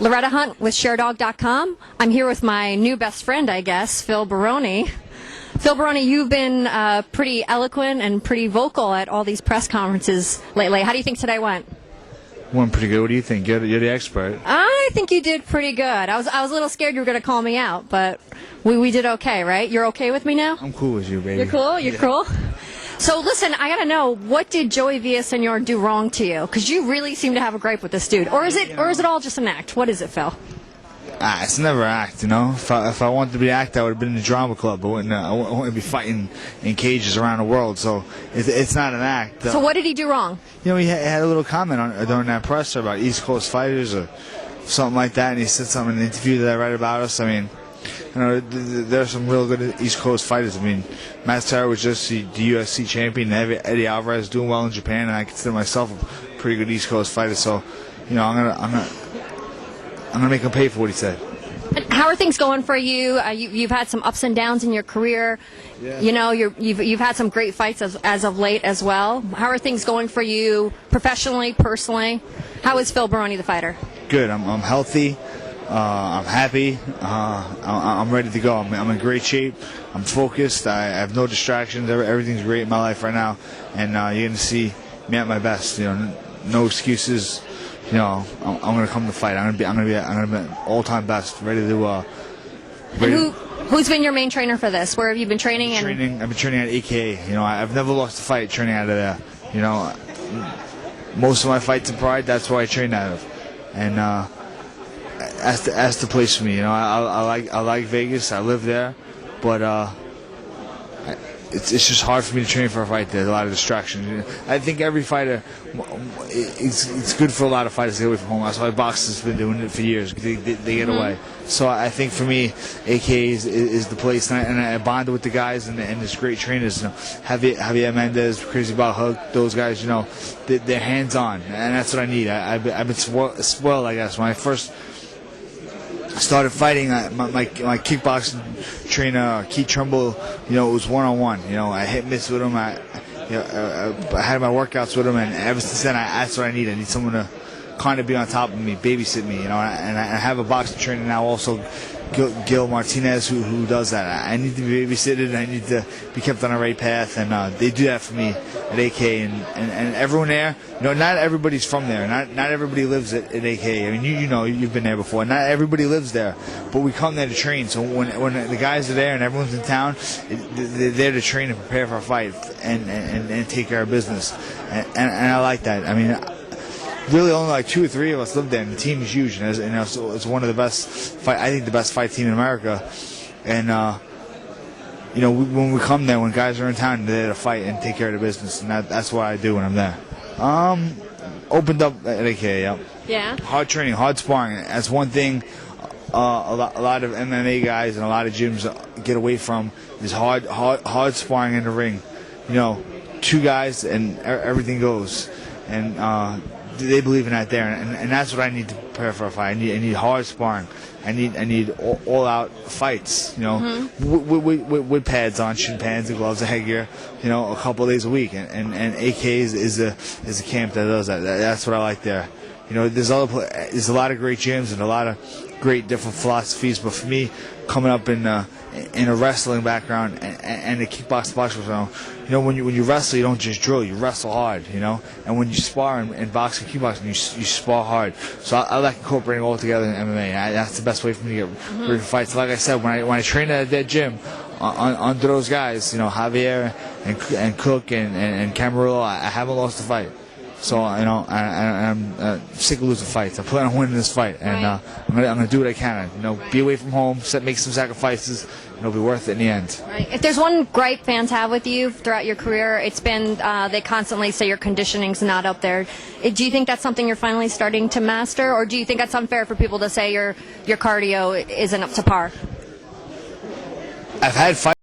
Loretta Hunt with ShareDog.com. I'm here with my new best friend, I guess, Phil Baroni. Phil Baroni, you've been pretty eloquent and pretty vocal at all these press conferences lately. How do you think today went? Went pretty good. What do you think? You're the expert. I think you did pretty good. I was a little scared you were going to call me out, but we did okay, right? You're okay with me now? I'm cool with you, baby. You're cool? You're cool? So listen, I got to know, what did Joey Villaseñor do wrong to you? Because you really seem to have a gripe with this dude. Or is it all just an act? What is it, Phil? It's never an act, you know. If I wanted to be an act, I would have been in the drama club. I wouldn't be fighting in cages around the world. So it's not an act. So what did he do wrong? You know, he had a little comment during that presser about East Coast fighters or something like that, and he said something in an interview that I read about us. I mean, you know, there's some real good East Coast fighters. I mean, Matt Serra was just the UFC champion. Eddie Alvarez is doing well in Japan, and I consider myself a pretty good East Coast fighter. So, you know, I'm gonna make him pay for what he said. And how are things going for you? You've had some ups and downs in your career. Yeah. You know, you've had some great fights as of late as well. How are things going for you professionally, personally? How is Phil Baroni the fighter? Good. I'm healthy. I'm happy. I'm ready to go. I'm in great shape. I'm focused. I have no distractions. Everything's great in my life right now, and you're gonna see me at my best. You know, no excuses. You know, I'm gonna come to fight. I'm gonna be all-time best, ready to. Who's been your main trainer for this? Where have you been training? I've been training at AKA. You know, I've never lost a fight training out of there. You know, most of my fights in Pride, that's where I train out of, and that's the place for me. You know, I like Vegas. I live there, but it's just hard for me to train for a fight. There's a lot of distractions. I think every fighter, it's good for a lot of fighters to get away from home. That's why boxers have been doing it for years. They get away. So I think for me, AK is the place, and I bonded with the guys and there's great trainers. You know, Javier Mendez, Crazy Bob Hook, those guys. You know, they're hands on, and that's what I need. I've been spoiled, I guess. When I first started fighting, my kickboxing trainer, Keith Trumbull, you know, it was one-on-one. You know, I hit miss with him. I had my workouts with him, and ever since then, that's what I need. I need someone to kind of be on top of me, babysit me, you know. And I have a boxing trainer now also, Gil Martinez, who does that. I need to be babysitted. I need to be kept on the right path, and they do that for me at AK. And everyone there, you know, not everybody's from there. Not everybody lives at AK. I mean, you know, you've been there before. Not everybody lives there, but we come there to train. So when the guys are there and everyone's in town, they're there to train and prepare for a fight and take care of business. And I like that. I mean, really only like 2 or 3 of us live there, and the team is huge, and it's one of the best fight. I think the best fight team in America. And you know, when we come there, when guys are in town, they're there to fight and take care of the business, and that's what I do when I'm there. Opened up at AK, yeah. Hard training, hard sparring. That's one thing a lot of MMA guys and a lot of gyms get away from, is hard sparring in the ring. You know, 2 guys and everything goes, and they believe in that there, and that's what I need to prepare for a fight. I need hard sparring. I need all out fights. You know, with pads on, shin pads and gloves and headgear. You know, a couple of days a week, and AK is a camp that does that. That's what I like there. You know, there's a lot of great gyms and a lot of great different philosophies, but for me, coming up in a wrestling background and a kickboxing background, you know, when you wrestle, you don't just drill, you wrestle hard, you know. And when you spar in boxing, kickboxing, you spar hard. So I like incorporating all together in MMA. That's the best way for me to get ready for fights. Like I said, when I train at that gym under those guys, you know, Javier and Cook and Camarillo, I haven't lost a fight. So, you know, I'm sick of losing fights. I plan on winning this fight, and I'm gonna do what I can. You know, be away from home, make some sacrifices, and it'll be worth it in the end. Right. If there's one gripe fans have with you throughout your career, it's been they constantly say your conditioning's not up there. Do you think that's something you're finally starting to master, or do you think that's unfair for people to say your cardio isn't up to par? I've had fights